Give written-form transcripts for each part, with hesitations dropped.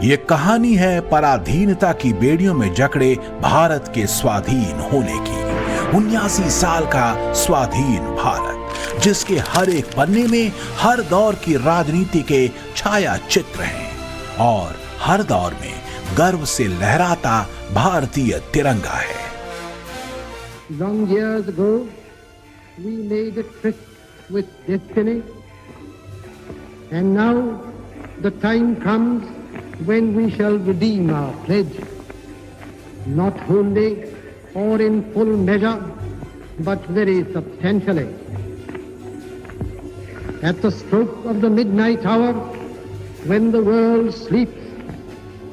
ये कहानी है पराधीनता की बेड़ियों में जकड़े भारत के स्वाधीन होने की। 79 साल का स्वाधीन भारत, जिसके हर एक पन्ने में हर दौर की राजनीति के छाया चित्र हैं और हर दौर में गर्व से लहराता भारतीय तिरंगा है। Long years ago, we made a tryst with destiny, and now the time comes when we shall redeem our pledge, not wholly or in full measure, but very substantially. At the stroke of the midnight hour, when the world sleeps,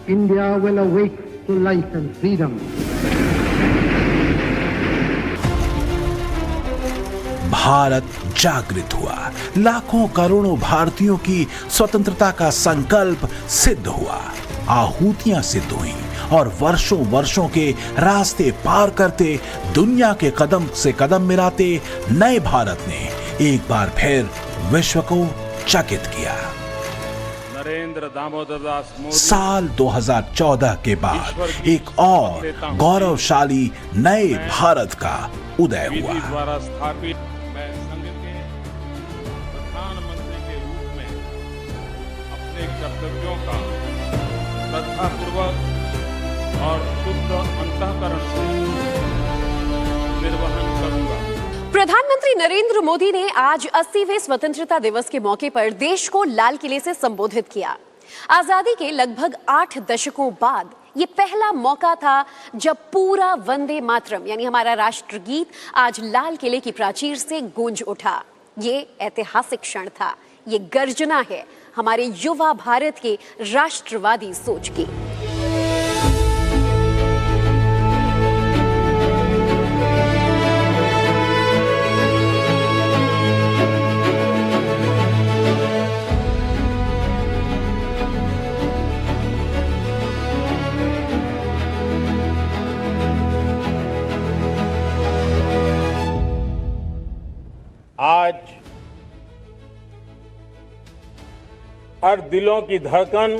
India will awake to life and freedom. Bharat जागृत हुआ, लाखों करोड़ों भारतीयों की स्वतंत्रता का संकल्प सिद्ध हुआ, आहूतियां सिद्ध हुई और वर्षों वर्षों के रास्ते पार करते, दुनिया के कदम से कदम मिलाते नए भारत ने एक बार फिर विश्व को चकित किया। नरेंद्र दामोदर दास मोदी साल 2014 के बाद एक और गौरवशाली नए भारत का उदय हुआ। विधि द्वारा स्थापित मैं संघ के प्रधानमंत्री के रूप में अपने कर्तव्यों का श्रद्धापूर्वक और शुद्ध अंतःकरण से निर्वहन करूंगा। प्रधानमंत्री नरेंद्र मोदी ने आज 80वें स्वतंत्रता दिवस के मौके पर देश को लाल किले से संबोधित किया। आजादी के लगभग 8 दशकों बाद ये पहला मौका था जब पूरा वंदे मातरम यानी हमारा राष्ट्रगीत आज लाल किले की प्राचीर से गूंज उठा। ये ऐतिहासिक क्षण था, ये गर्जना है हमारे युवा भारत के राष्ट्रवादी सोच की। आज हर दिलों की धड़कन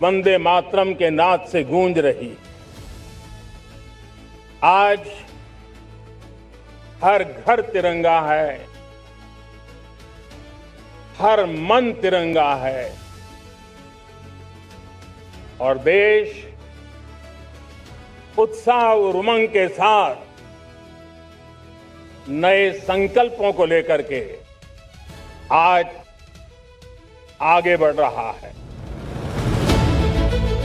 वंदे मातरम के नाद से गूंज रही। आज हर घर तिरंगा है, हर मन तिरंगा है और देश उत्साह और उमंग के साथ नए संकल्पों को लेकर के आज आगे बढ़ रहा है।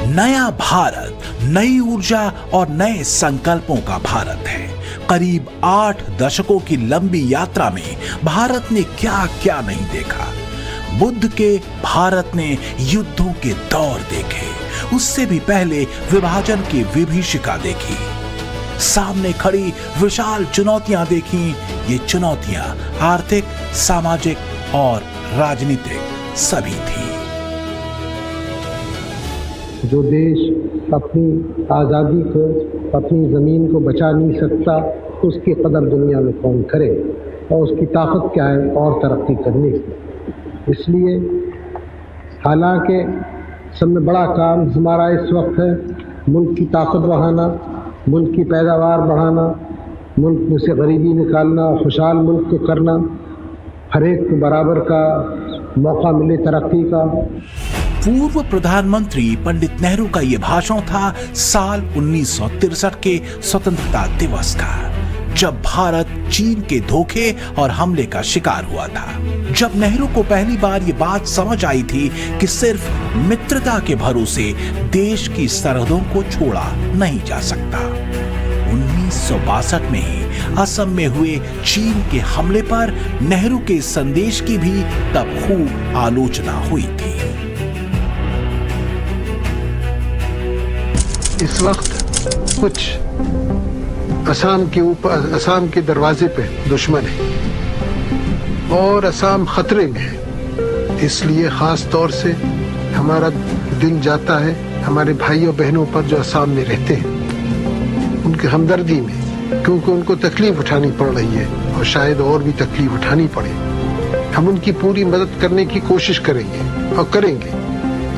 नया भारत नई ऊर्जा और नए संकल्पों का भारत है। करीब 8 दशकों की लंबी यात्रा में भारत ने क्या क्या नहीं देखा। बुद्ध के भारत ने युद्धों के दौर देखे, उससे भी पहले विभाजन की विभीषिका देखी, सामने खड़ी विशाल चुनौतियां देखी। ये चुनौतियां आर्थिक, सामाजिक और राजनीतिक सभी थी। जो देश अपनी आज़ादी को, अपनी ज़मीन को बचा नहीं सकता, उसकी कदर दुनिया में कौन करे और उसकी ताकत क्या है और तरक्की करने की। इसलिए हालांकि सब में बड़ा काम हमारा इस वक्त है मुल्क की ताकत बढ़ाना, मुल्क की पैदावार बढ़ाना, मुल्क में से गरीबी निकालना, खुशहाल मुल्क को करना, हर एक को बराबर का मौका मिले तरक्की का। पूर्व प्रधानमंत्री पंडित नेहरू का यह भाषण था साल 1963 के स्वतंत्रता दिवस का, जब भारत चीन के धोखे और हमले का शिकार हुआ था। जब नेहरू को पहली बार ये बात समझ आई थी कि सिर्फ मित्रता के भरोसे देश की सरहदों को छोड़ा नहीं जा सकता। 1962 में ही असम में हुए चीन के हमले पर नेहरू के संदेश की भी तब खूब आलोचना हुई थी। इस वक्त कुछ असम के दरवाजे पे दुश्मन है और असम खतरे में है। इसलिए खास तौर से हमारा दिल जाता है हमारे भाइयों बहनों पर जो असम में रहते हैं, उनकी हमदर्दी में, क्योंकि उनको तकलीफ उठानी पड़ रही है और शायद और भी तकलीफ उठानी पड़े। हम उनकी पूरी मदद करने की कोशिश करेंगे और करेंगे।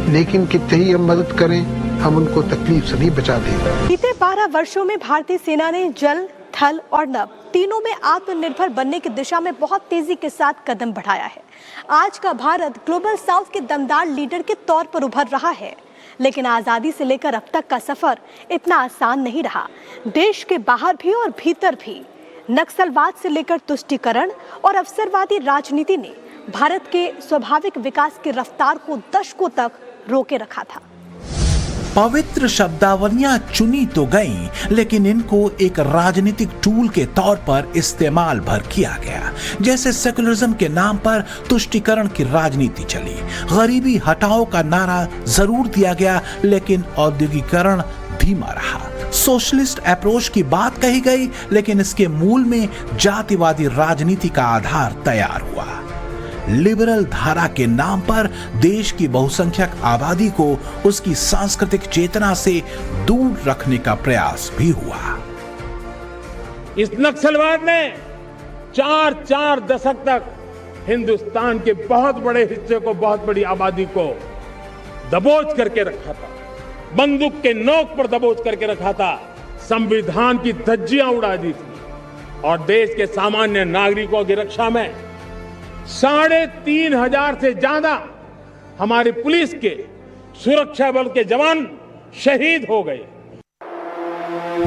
लेकिन कितने ही हम मदद करें, हम उनको तकलीफ से नहीं बचा देंगे। बीते 12 वर्षों में भारतीय सेना ने जल, थल और नभ तीनों में आत्मनिर्भर बनने की दिशा में बहुत तेजी के साथ कदम बढ़ाया है। आज का भारत ग्लोबल साउथ के दमदार लीडर के तौर पर उभर रहा है, लेकिन आजादी से लेकर अब तक का सफर इतना आसान नहीं रहा। देश के बाहर भी और भीतर भी नक्सलवाद से लेकर तुष्टीकरण और अवसरवादी राजनीति ने भारत के स्वाभाविक विकास की रफ्तार को दशकों तक रोके रखा था। पवित्र शब्दावलियां चुनी तो गईं, लेकिन इनको एक राजनीतिक टूल के तौर पर इस्तेमाल भर किया गया। जैसे सेकुलरिज्म के नाम पर तुष्टीकरण की राजनीति चली, गरीबी हटाओ का नारा जरूर दिया गया, लेकिन औद्योगिकरण धीमा रहा। सोशलिस्ट अप्रोच की बात कही गई, लेकिन इसके मूल में जातिवादी राजनीति का आधार तैयार हुआ। लिबरल धारा के नाम पर देश की बहुसंख्यक आबादी को उसकी सांस्कृतिक चेतना से दूर रखने का प्रयास भी हुआ। इस नक्सलवाद ने 4 दशक तक हिंदुस्तान के बहुत बड़े हिस्से को, बहुत बड़ी आबादी को दबोच करके रखा था, बंदूक के नोक पर दबोच करके रखा था, संविधान की धज्जियां उड़ा दी थी और देश के सामान्य नागरिकों की रक्षा में 3,500 से ज्यादा हमारी पुलिस के, सुरक्षा बल के जवान शहीद हो गए।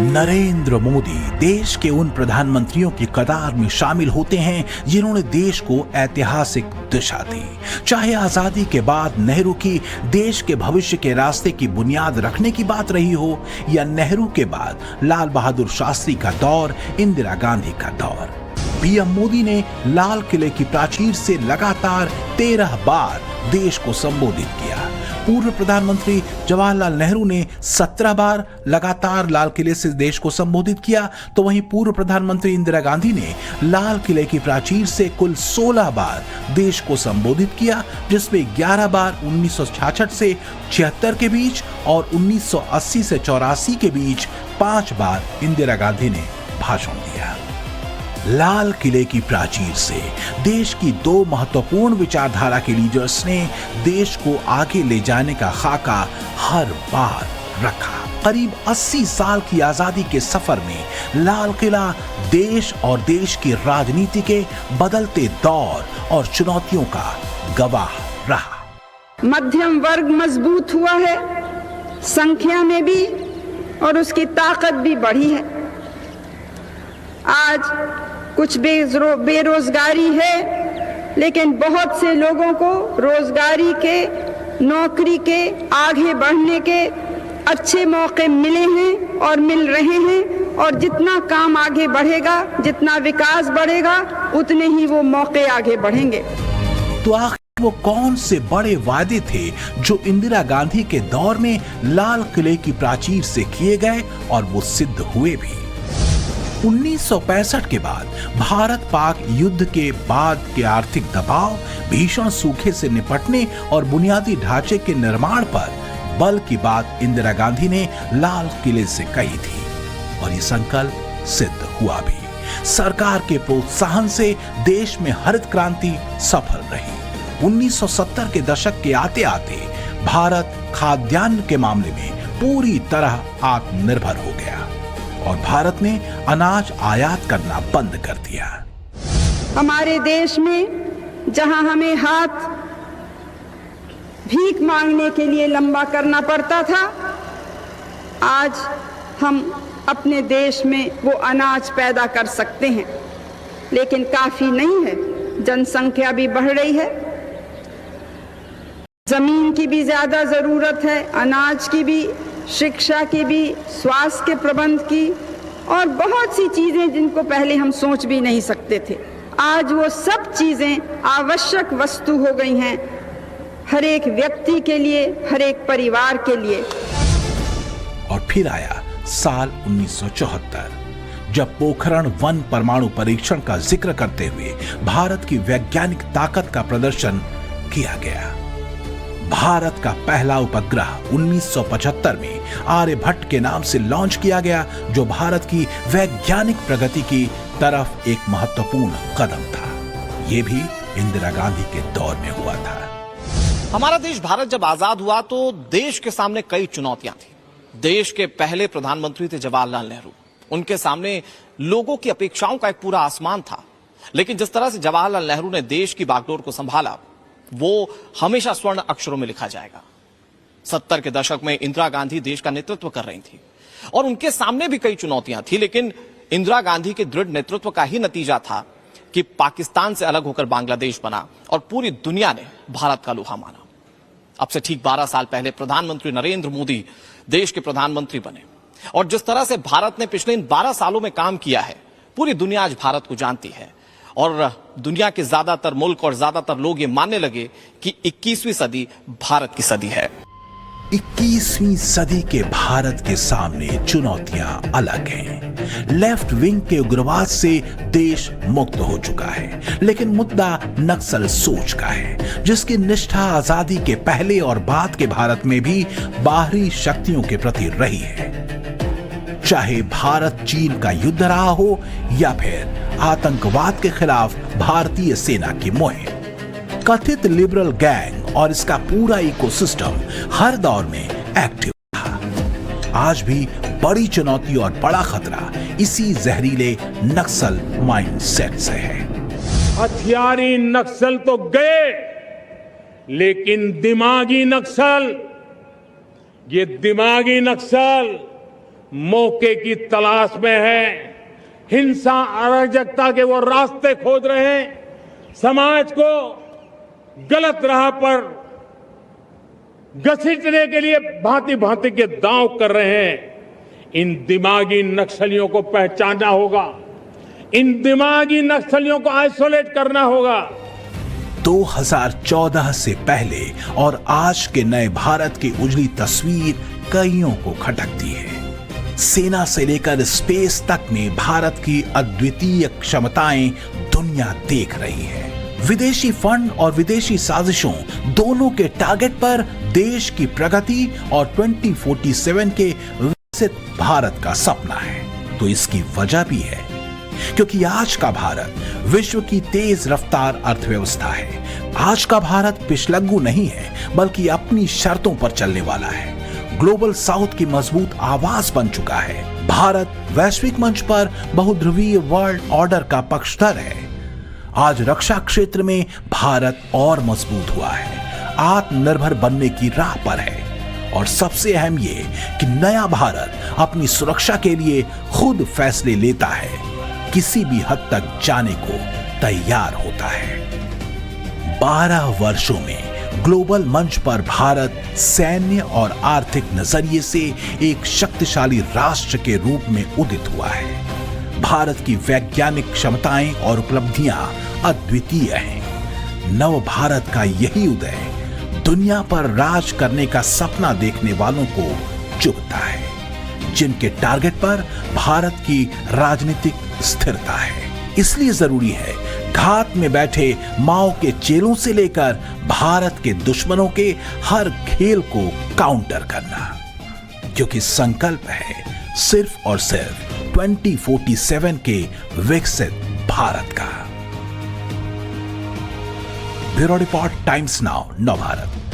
नरेंद्र मोदी देश के उन प्रधानमंत्रियों की कतार में शामिल होते हैं जिन्होंने देश को ऐतिहासिक दिशा दी। चाहे आजादी के बाद नेहरू की देश के भविष्य के रास्ते की बुनियाद रखने की बात रही हो, या नेहरू के बाद लाल बहादुर शास्त्री का दौर, इंदिरा गांधी का दौर। पीएम मोदी ने लाल किले की प्राचीर से लगातार 13 बार देश को संबोधित किया। पूर्व प्रधानमंत्री जवाहरलाल नेहरू ने 17 बार लगातार लाल किले से देश को संबोधित किया, तो वहीं पूर्व प्रधानमंत्री इंदिरा गांधी ने लाल किले की प्राचीर से कुल 16 बार देश को संबोधित किया, जिसमें 11 बार 1966 से 76 के बीच और 1980 से 84 के बीच 5 बार इंदिरा गांधी ने भाषण दिया। लाल किले की प्राचीर से देश की 2 महत्वपूर्ण विचारधारा के लीडर्स ने देश को आगे ले जाने का खाका हर बार रखा। करीब 80 साल की आजादी के सफर में लाल किला देश और देश की राजनीति के बदलते दौर और चुनौतियों का गवाह रहा। मध्यम वर्ग मजबूत हुआ है, संख्या में भी, और उसकी ताकत भी बढ़ी है। आज कुछ बेरोजगारी है, लेकिन बहुत से लोगों को रोजगारी के, नौकरी के, आगे बढ़ने के अच्छे मौके मिले हैं और मिल रहे हैं। और जितना काम आगे बढ़ेगा, जितना विकास बढ़ेगा, उतने ही वो मौके आगे बढ़ेंगे। तो आखिर वो कौन से बड़े वादे थे जो इंदिरा गांधी के दौर में लाल किले की प्राचीर से किए गए और वो सिद्ध हुए भी? 1965 के बाद भारत पाक युद्ध के बाद के आर्थिक दबाव, भीषण सूखे से निपटने और बुनियादी ढांचे के निर्माण पर बल की बात इंदिरा गांधी ने लाल किले से कही थी, और ये संकल्प सिद्ध हुआ भी। सरकार के प्रोत्साहन से देश में हरित क्रांति सफल रही। 1970 के दशक के आते आते भारत खाद्यान्न के मामले में पूरी तरह आत्मनिर्भर हो गया और भारत ने अनाज आयात करना बंद कर दिया। हमारे देश में जहां हमें हाथ भीख मांगने के लिए लंबा करना पड़ता था, आज हम अपने देश में वो अनाज पैदा कर सकते हैं। लेकिन काफी नहीं है, जनसंख्या भी बढ़ रही है, जमीन की भी ज्यादा जरूरत है, अनाज की भी, शिक्षा की भी, स्वास्थ्य के प्रबंध की, और बहुत सी चीजें जिनको पहले हम सोच भी नहीं सकते थे। आज वो सब चीजें आवश्यक वस्तु हो गई हैं, हर एक व्यक्ति के लिए, हर एक परिवार के लिए। और फिर आया साल 1974, जब पोखरण 1 परमाणु परीक्षण का जिक्र करते हुए भारत की वैज्ञानिक ताकत का प्रदर्शन किया गया। भारत का पहला उपग्रह 1975 में आर्यभट्ट के नाम से लॉन्च किया गया, जो भारत की वैज्ञानिक प्रगति की तरफ एक महत्वपूर्ण कदम था। यह भी इंदिरा गांधी के दौर में हुआ था। हमारा देश भारत जब आजाद हुआ तो देश के सामने कई चुनौतियां थी। देश के पहले प्रधानमंत्री थे जवाहरलाल नेहरू। उनके सामने लोगों की अपेक्षाओं का एक पूरा आसमान था। लेकिन जिस तरह से जवाहरलाल नेहरू ने देश की बागडोर को संभाला, वो हमेशा स्वर्ण अक्षरों में लिखा जाएगा। 70 के दशक में इंदिरा गांधी देश का नेतृत्व कर रही थी और उनके सामने भी कई चुनौतियां थी, लेकिन इंदिरा गांधी के दृढ़ नेतृत्व का ही नतीजा था कि पाकिस्तान से अलग होकर बांग्लादेश बना और पूरी दुनिया ने भारत का लोहा माना। अब से ठीक 12 साल पहले प्रधानमंत्री नरेंद्र मोदी देश के प्रधानमंत्री बने और जिस तरह से भारत ने पिछले इन 12 सालों में काम किया है, पूरी दुनिया आज भारत को जानती है और दुनिया के ज्यादातर मुल्क और ज्यादातर लोग ये मानने लगे कि 21वीं सदी भारत की सदी है। 21वीं सदी के भारत के सामने चुनौतियां अलग हैं। लेफ्ट विंग के उग्रवाद से देश मुक्त हो चुका है, लेकिन मुद्दा नक्सल सोच का है, जिसकी निष्ठा आजादी के पहले और बाद के भारत में भी बाहरी शक्तियों के प्रति रही है। चाहे भारत चीन का युद्ध रहा हो या फिर आतंकवाद के खिलाफ भारतीय सेना की मुहिम, कथित लिबरल गैंग और इसका पूरा इकोसिस्टम हर दौर में एक्टिव था। आज भी बड़ी चुनौती और बड़ा खतरा इसी जहरीले नक्सल माइंडसेट से है। हथियारी नक्सल तो गए, लेकिन दिमागी नक्सल, ये दिमागी नक्सल मौके की तलाश में है। हिंसा अराजकता के वो रास्ते खोज रहे हैं, समाज को गलत राह पर घसीटने के लिए भांति भांति के दांव कर रहे हैं। इन दिमागी नक्सलियों को पहचानना होगा, इन दिमागी नक्सलियों को आइसोलेट करना होगा। 2014 से पहले और आज के नए भारत की उजली तस्वीर कईयों को खटकती है। सेना से लेकर स्पेस तक में भारत की अद्वितीय क्षमताएं दुनिया देख रही है। विदेशी फंड और विदेशी साजिशों दोनों के टारगेट पर देश की प्रगति और 2047 के विकसित भारत का सपना है। तो इसकी वजह भी है, क्योंकि आज का भारत विश्व की तेज रफ्तार अर्थव्यवस्था है। आज का भारत पिछलग्गू नहीं है, बल्कि अपनी शर्तों पर चलने वाला है। ग्लोबल साउथ की मजबूत आवाज बन चुका है। भारत वैश्विक मंच पर बहुध्रुवीय वर्ल्ड ऑर्डर का पक्षधर है। आज रक्षा क्षेत्र में भारत और मजबूत हुआ है, आत्मनिर्भर बनने की राह पर है। और सबसे अहम ये कि नया भारत अपनी सुरक्षा के लिए खुद फैसले लेता है, किसी भी हद तक जाने को तैयार होता है। 12 वर्षों में ग्लोबल मंच पर भारत सैन्य और आर्थिक नजरिए से एक शक्तिशाली राष्ट्र के रूप में उदित हुआ है। भारत की वैज्ञानिक क्षमताएं और उपलब्धियां अद्वितीय हैं। नव भारत का यही उदय दुनिया पर राज करने का सपना देखने वालों को चुभता है, जिनके टारगेट पर भारत की राजनीतिक स्थिरता है। इसलिए जरूरी है घात में बैठे माओ के चेलों से लेकर भारत के दुश्मनों के हर खेल को काउंटर करना, क्योंकि संकल्प है सिर्फ और सिर्फ 2047 के विकसित भारत का। ब्यूरो रिपोर्ट, टाइम्स नाउ, नव भारत।